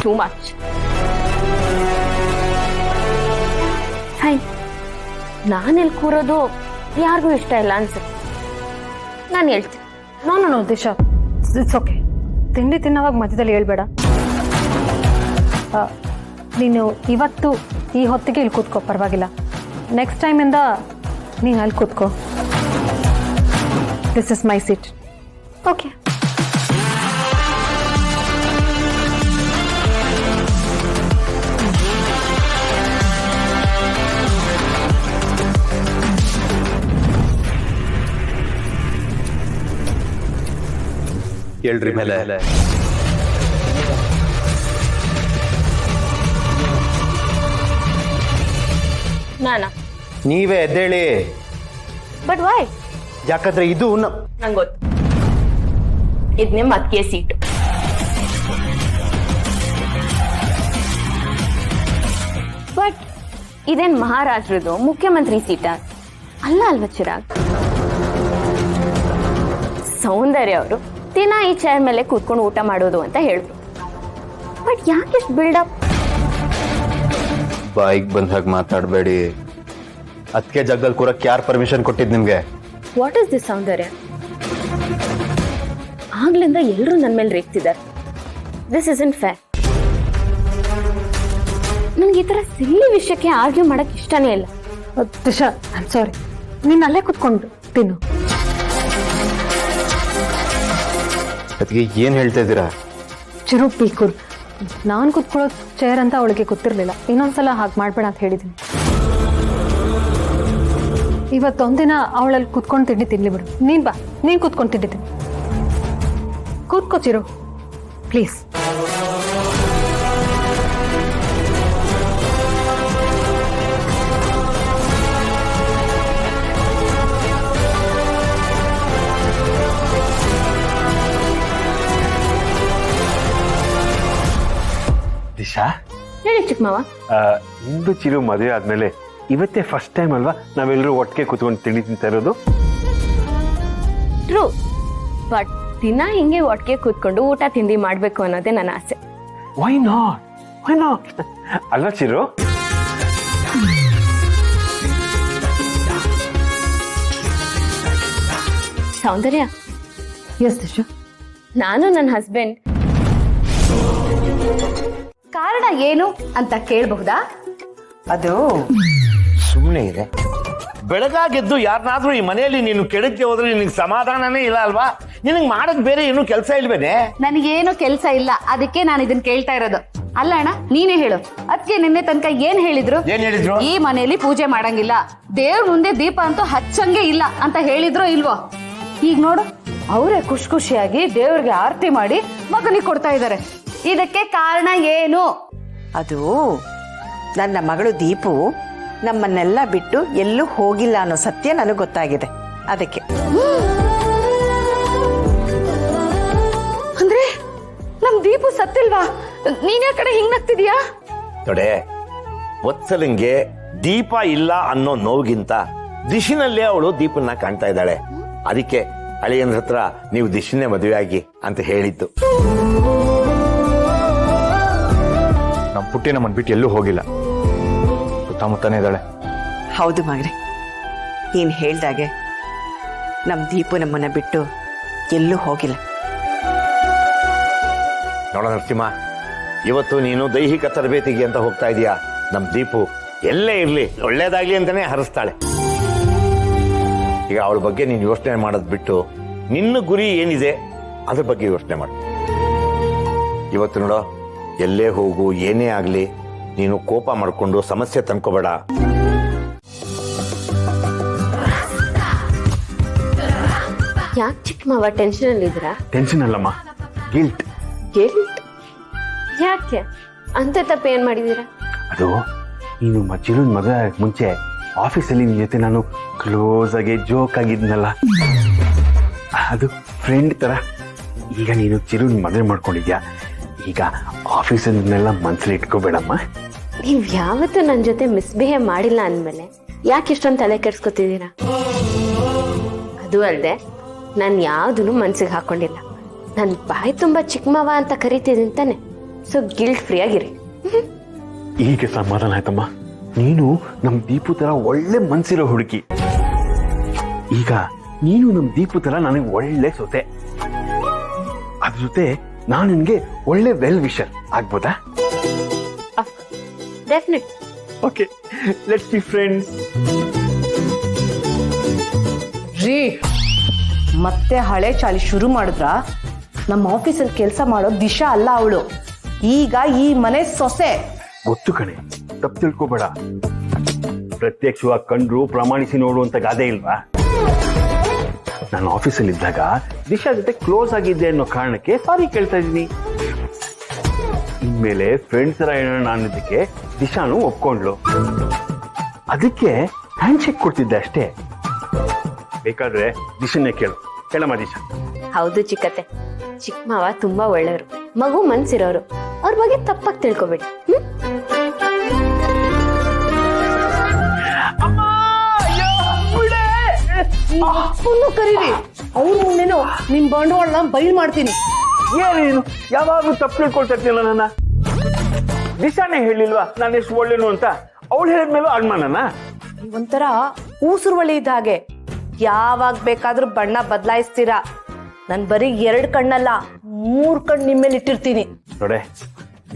Two much. Fine, ನಾನೆಲ್ಲಿ ಕೂರೋದು ಯಾರಿಗೂ ಇಷ್ಟ ಇಲ್ಲ ಅನ್ಸುತ್ತೆ. ನಾನು ಹೇಳ್ತೀನಿ. No Disha, it's okay. ತಿಂಡಿ ತಿನ್ನೋವಾಗ ಮಧ್ಯದಲ್ಲಿ ಹೇಳ್ಬೇಡ. ನೀನು ಇವತ್ತು ಈ ಹೊತ್ತಿಗೆ ಇಲ್ಲಿ ಕೂತ್ಕೋ, ಪರವಾಗಿಲ್ಲ. ನೆಕ್ಸ್ಟ್ ಟೈಮಿಂದ ನೀನು ಅಲ್ಲಿ ಕೂತ್ಕೋ. This is my seat. Okay. ಹೇಳ್ರಿ ಮೇಲೆ. ನಾನಾ? ನೀವೇ ಎದ್ದೇಳಿ. But why? ಯಾಕಂದ್ರೆ ಇದು ನಂಗೆ ಗೊತ್ತು, ಇದು ನಿಮ್ಮ ಅತ್ತಿಗೆ ಸೀಟು. ಬಟ್ ಇದೇನ್ ಮಹಾರಾಷ್ಟ್ರದ್ದು ಮುಖ್ಯಮಂತ್ರಿ ಸೀಟ ಅಲ್ಲ ಅಲ್ವಾ ಚಿರಾಗ್? ಸೌಂದರ್ಯ ಅವರು ದಿನ ಈ ಚೇರ್ ಮೇಲೆ ಕೂತ್ಕೊಂಡು ಊಟ ಮಾಡೋದು ಅಂತ ಹೇಳಿದ್ರು. ಬಟ್ ಯಾಕೆಷ್ಟು ಬಿಲ್ಡಪ್? ಬಾಯಿಗೆ ಬಂದ ಹಾಗೆ ಮಾತಾಡಬೇಡಿ. ಅದಕ್ಕೆ ಜಾಗದಲ್ಲಿ ಕೂರಕ್ಕೆ ಯಾರು ಪರ್ಮಿಷನ್ ಕೊಟ್ಟಿದ್ ನಿಮ್ಗೆ? ವಾಟ್ ಇಸ್ ದಿಸ್ ಸೌಂದರ್ಯ? ಆಗ್ಲಿಂದ ಎಲ್ಲರೂ ನನ್ನ ಮೇಲೆ ರೇಗ್ತಿದ್ದಾರೆ. This isn't fair. ನನ್ಗೆ ಈ ತರ ಸಿಲ್ಲಿ ವಿಷಯಕ್ಕೆ ಆರ್ಗ್ಯೂ ಮಾಡಕ್ ಇಷ್ಟನೇ ಇಲ್ಲ. Disha, I am sorry. ನೀನು ಅಲ್ಲೇ ಕೂತ್ಕೊಂಡು ತಿನ್ನು. ಅದಕ್ಕೆ ಏನ್ ಹೇಳ್ತಾ ಇದ್ದೀರಾ? ಚಿರು ಪೀಕೂರ್, ನಾನು ಕೂತ್ಕೊಳ್ಳೋ ಚೇರ್ ಅಂತ ಅವಳಿಗೆ ಗೊತ್ತಿರಲಿಲ್ಲ. ಇನ್ನೊಂದ್ಸಲ ಹಾಗೆ ಮಾಡ್ಬೇಡ ಅಂತ ಹೇಳಿದ್ದೀನಿ. ಇವತ್ತೊಂದಿನ ಅವಳಲ್ಲಿ ಕೂತ್ಕೊಂಡು ತಿಂಡಿ ತಿನ್ಲಿ ಬಿಡು. ನೀನ್ ಬಾ, ನೀನ್ ಕೂತ್ಕೊಂಡು ತಿಂಡಿ ತಿನ್ನು. ಕೂತ್ಕೋ ಚಿರು, ಪ್ಲೀಸ್. ದಿಶಾ, ಹೇಳಿ ಚಿಕ್ಕಮಾವ. ನಿಂದು ಚಿರು ಮದುವೆ ಆದ್ಮೇಲೆ ಇವತ್ತೇ ಫಸ್ಟ್ ಟೈಮ್ ಅಲ್ವಾ ನಾವೆಲ್ಲರೂ ಒಟ್ಟಿಗೆ ಕೂತ್ಕೊಂಡು ತಿಂಡಿ ತಿಂತಾ ಇರೋದು? ಟ್ರೂ, ಬಟ್ ದಿನ ಹಿಂಗೆ ಒಟ್ಟಿಗೆ ಕೂತ್ಕೊಂಡು ಊಟ ತಿಂಡಿ ಮಾಡ್ಬೇಕು ಅನ್ನೋದೇ ನನ್ನ ಆಸೆ. Why not? ವೈ ನಾಟ್ ಅಲ್ವಾ ಚಿರು? ಸೌಂದರ್ಯ, ಎಸ್ ದಿಶಾ. ನಾನು ನನ್ನ ಹಸ್ಬೆಂಡ್ ಕಾರಣ ಏನು ಅಂತ ಕೇಳಬಹುದಾ? ಅದು ಸುಮ್ಮನೆ ಇದೆ. ಬೆಳಗಾಗೆದ್ದು ಯಾರನ್ನಾದ್ರೂ ಈ ಮನೆಯಲ್ಲಿ ನೀನು ಕೆಡಕ್ಕೆ ಹೋದ್ರೆ ನಿನಗೆ ಸಮಾಧಾನನೇ ಇಲ್ಲ ಅಲ್ವಾ? ನಿನಗೆ ಮಾಡೋದು ಬೇರೆ ಏನು ಕೆಲಸ ಇಲ್ವೇನೆ? ನನಗೇನು ಕೆಲಸ ಇಲ್ಲ, ಅದಕ್ಕೆ ನಾನು ಇದನ್ನ ಕೇಳ್ತಾ ಇರೋದು. ಅಲ್ಲ ಅಣ್ಣ, ನೀನೇ ಹೇಳು. ಅದಕ್ಕೆ ನಿನ್ನೆ ತನಕ ಏನ್ ಹೇಳಿದ್ರು? ಈ ಮನೆಯಲ್ಲಿ ಪೂಜೆ ಮಾಡಂಗಿಲ್ಲ, ದೇವ್ರ ಮುಂದೆ ದೀಪ ಅಂತೂ ಹಚ್ಚಂಗೆ ಇಲ್ಲ ಅಂತ ಹೇಳಿದ್ರು ಇಲ್ವೋ? ಈಗ ನೋಡು, ಅವರೇ ಖುಷಿಯಾಗಿ ದೇವ್ರಿಗೆ ಆರತಿ ಮಾಡಿ ಮಗನಿಗೆ ಕೊಡ್ತಾ ಇದ್ದಾರೆ. ಇದಕ್ಕೆ ಕಾರಣ ಏನು? ಅದು ನನ್ನ ಮಗಳು ದೀಪು ನಮ್ಮನ್ನೆಲ್ಲ ಬಿಟ್ಟು ಎಲ್ಲೂ ಹೋಗಿಲ್ಲ ಅನ್ನೋ ಸತ್ಯ ನನಗೆ ಗೊತ್ತಾಗಿದೆ. ಅದಕ್ಕೆ. ಅಂದ್ರೆ ನಮ್ ದೀಪು ಸತ್ತಿಲ್ವಾ? ನೀನ್ ಯಾ ಕಡೆ ಹಿಂಗ್ ನಗ್ತಿದ್ಯಾ? ತೊಡೆ, ಒತ್ಸಲಿಂಗೆ ದೀಪ ಇಲ್ಲ ಅನ್ನೋ ನೋವಿಗಿಂತ ದಿಶಿನಲ್ಲೇ ಅವಳು ದೀಪನ್ನ ಕಾಣ್ತಾ ಇದ್ದಾಳೆ. ಅದಕ್ಕೆ ಅಳಿಯಂದ್ರ ಹತ್ರ ನೀವು ದಿಶಿನೇ ಮದುವೆ ಆಗಿ ಅಂತ ಹೇಳಿದ್ದು. ನಮ್ಮ ಪುಟ್ಟಿ ನಮ್ಮನ್ನು ಬಿಟ್ಟು ಎಲ್ಲೂ ಹೋಗಿಲ್ಲ, ಸುತ್ತಮುತ್ತನೇ ಇದ್ದಾಳೆ. ಹೌದು ಮಗನೇ, ನೀನು ಹೇಳ್ದಾಗೆ ನಮ್ಮ ದೀಪು ನಮ್ಮನ್ನ ಬಿಟ್ಟು ಎಲ್ಲೂ ಹೋಗಿಲ್ಲ. ನೋಡ ನರಸಿಂಹ, ಇವತ್ತು ನೀನು ದೈಹಿಕ ತರಬೇತಿಗೆ ಅಂತ ಹೋಗ್ತಾ ಇದೀಯಾ. ನಮ್ ದೀಪು ಎಲ್ಲೇ ಇರ್ಲಿ ಒಳ್ಳೇದಾಗ್ಲಿ ಅಂತಾನೆ ಹರಿಸ್ತಾಳೆ. ಈಗ ಅವಳ ಬಗ್ಗೆ ನೀನು ಯೋಚನೆ ಮಾಡೋದ್ ಬಿಟ್ಟು ನಿನ್ನ ಗುರಿ ಏನಿದೆ ಅದ್ರ ಬಗ್ಗೆ ಯೋಚನೆ ಮಾಡು. ಇವತ್ತು ನೋಡೋ, ಎಲ್ಲೇ ಹೋಗು ಏನೇ ಆಗ್ಲಿ ನೀನು ಕೋಪ ಮಾಡ್ಕೊಂಡು ಸಮಸ್ಯೆ ತಂದ್ಕೋಬೇಡ. ಯಾಕೆ ಚಿಕ್ಕ ಮಾವ ಟೆನ್ಷನ್ ಅಲ್ಲಿ ಇದ್ದೀರಾ? ಟೆನ್ಷನ್ ಅಲ್ಲಮ್ಮ, ಗಿಲ್ಟ್. ಯಾಕೆ ಅಂತ ತಪ್ಪ ಏನ್ ಮಾಡಿದೀರಾ? ಅದು ನೀನು ಚಿರುನ್ ಮದುವೆ ಆಗಕ್ಕೆ ಮುಂಚೆ ಆಫೀಸಲ್ಲಿ ನಿನ್ ಜೊತೆ ನಾನು ಕ್ಲೋಸ್ ಆಗಿ ಜೋಕ್ ಆಗಿದ್ನಲ್ಲ, ಅದು ಫ್ರೆಂಡ್ ತರ. ಈಗ ನೀನು ಚಿರುನ್ ಮದುವೆ ಮಾಡ್ಕೊಂಡಿದ್ಯಾ, ಈಗ ಆಫೀಸನ್ನೆಲ್ಲ ಮನ್ಸಲ್ಲಿ ಇಟ್ಕೋಬೇಡಮ್ಮ. ನೀವ್ ಯಾವತ್ತೂ ನನ್ ಜೊತೆ ಮಿಸ್ಬಿಹೇವ್ ಮಾಡಿಲ್ಲ ಅಂದ್ಮೇಲೆ ಯಾಕೆ ಇಷ್ಟೊಂದು ತಲೆ ಕೆಡ್ಸ್ಕೊತಿದ್ದೀರಾ? ಅದು ಅಲ್ಲದೆ ನಾನು ಯಾವ್ದನ್ನು ಮನ್ಸಿಗೆ ಹಾಕೊಂಡಿಲ್ಲ. ನನ್ ಬಾಯಿ ತುಂಬಾ ಚಿಕ್ಕ ಮಾವ ಅಂತ ಕರಿತಿದ್ದೀನಿ ತಾನೆ, ಸೊ ಗಿಲ್ಟ್ ಫ್ರೀ ಆಗಿರಿ. ಈಗ ಸಮಾಧಾನ ಆಯ್ತಮ್ಮ. ನೀನು ನಮ್ ದೀಪು ತರ ಒಳ್ಳೆ ಮನ್ಸಿರೋ ಹುಡುಗಿ. ಈಗ ನೀನು ನಮ್ ದೀಪು ತರ ನನಗೆ ಒಳ್ಳೆ ಸೊತೆ. ಅದ್ರ ಜೊತೆ ನಾನು ನಿನ್ಗೆ ಒಳ್ಳೆ ವೆಲ್ ವಿಷರ್ ಆಗ್ಬೋದಾ? Definite. Okay, let's be friends. ರೀ ಮತ್ತೆ ಹಳೆ ಚಾಳಿ ಶುರು ಮಾಡಿದ್ರ? ನಮ್ಮ ಆಫೀಸಲ್ಲಿ ಕೆಲಸ ಮಾಡೋ ದಿಶಾ ಅಲ್ಲ ಅವಳು, ಈಗ ಈ ಮನೆ ಸೊಸೆ. ಗೊತ್ತು ಕಣೆ, ತಪ್ಪು ತಿಳ್ಕೊಬೇಡ. ಪ್ರತ್ಯಕ್ಷವಾಗಿ ಕಂಡ್ರು ಪ್ರಮಾಣಿಸಿ ನೋಡು ಅಂತ ಗಾದೆ ಇಲ್ವಾ? ನಾನು ಆಫೀಸಲ್ಲಿ ಇದ್ದಾಗ ದಿಶಾ ಜೊತೆ ಕ್ಲೋಸ್ ಆಗಿದ್ದೆ ಅನ್ನೋ ಕಾರಣಕ್ಕೆ ಸಾರಿ ಕೇಳ್ತಾ ಇದ್ದೀನಿ. ಇನ್ಮೇಲೆ ಫ್ರೆಂಡ್ಸ್ ತರ ಹೇಳೋಣ ಅನ್ನೋದಕ್ಕೆ ದಿಶಾನು ಒಪ್ಕೊಂಡ್ಲು. ಅದಕ್ಕೆ ಹ್ಯಾಂಡ್ ಶೇಕ್ ಕೊಡ್ತಿದ್ದೆ ಅಷ್ಟೇ. ಬೇಕಾದ್ರೆ ದಿಶಾನೇ ಕೇಳಮ್ಮ ದಿಶಾ. ಹೌದು ಚಿಕ್ಕತ್ತೆ, ಚಿಕ್ಕ ಮಾವ ತುಂಬಾ ಒಳ್ಳೆಯವರು, ಮಗು ಮನ್ಸಿರೋರು. ಅವ್ರ ಬಗ್ಗೆ ತಪ್ಪಾಗಿ ತಿಳ್ಕೊಬೇಡಿ. ಅಪ್ಪನ್ನು ಕರೀರಿ, ಅವ್ರ ಮುಂದೆನೋ ನಿಮ್ ಬಂಡವಾಳನ ಬಯಲು ಮಾಡ್ತೀನಿ. ಏನೇನು ಯಾವಾಗ್ಲೂ ತಪ್ಪು ತಿಳ್ಕೊಳ್ತಾ ಇರ್ತೀಯಲ್ಲ ನನ್ನ. ದಿಶಾನೇ ಹೇಳಿಲ್ವಾ ನಾನು ಎಷ್ಟು ಒಳ್ಳೆನು ಅಂತ? ಅವಳು ಹೇಳಿದ್ಮೇಲೂ ಅನುಮಾನನ? ಒಂಥರ ಊಸುರುವಳಿ ಇದ್ದ ಹಾಗೆ, ಯಾವಾಗ ಬೇಕಾದ್ರೂ ಬಣ್ಣ ಬದಲಾಯಿಸ್ತೀರಾ. ನನ್ ಬರೀ 2 ಕಣ್ಣಲ್ಲ 3 ಕಣ್ಣು ನಿಮ್ಮೇಲೆ ಇಟ್ಟಿರ್ತೀನಿ. ನೋಡೆ,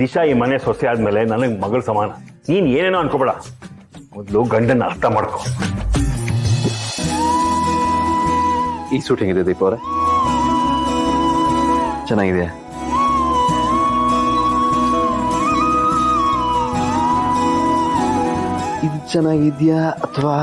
ದಿಶಾ ಈ ಮನೆ ಸೊಸೆ ಆದ್ಮೇಲೆ ನನಗ್ ಮಗಳು ಸಮಾನ. ನೀನ್ ಏನೇನೋ ಅನ್ಕೋಬೇಡ, ಮೊದ್ಲು ಗಂಡನ ಅರ್ಥ ಮಾಡ್ಕೊ. ಈ ಸೂಟ್ ಹೆಂಗಿದೆ ದೀಪ ಅವರೇ? ಚೆನ್ನಾಗಿದೆ. ಇದು ಚೆನ್ನಾಗಿದ್ಯಾ ಅಥವಾ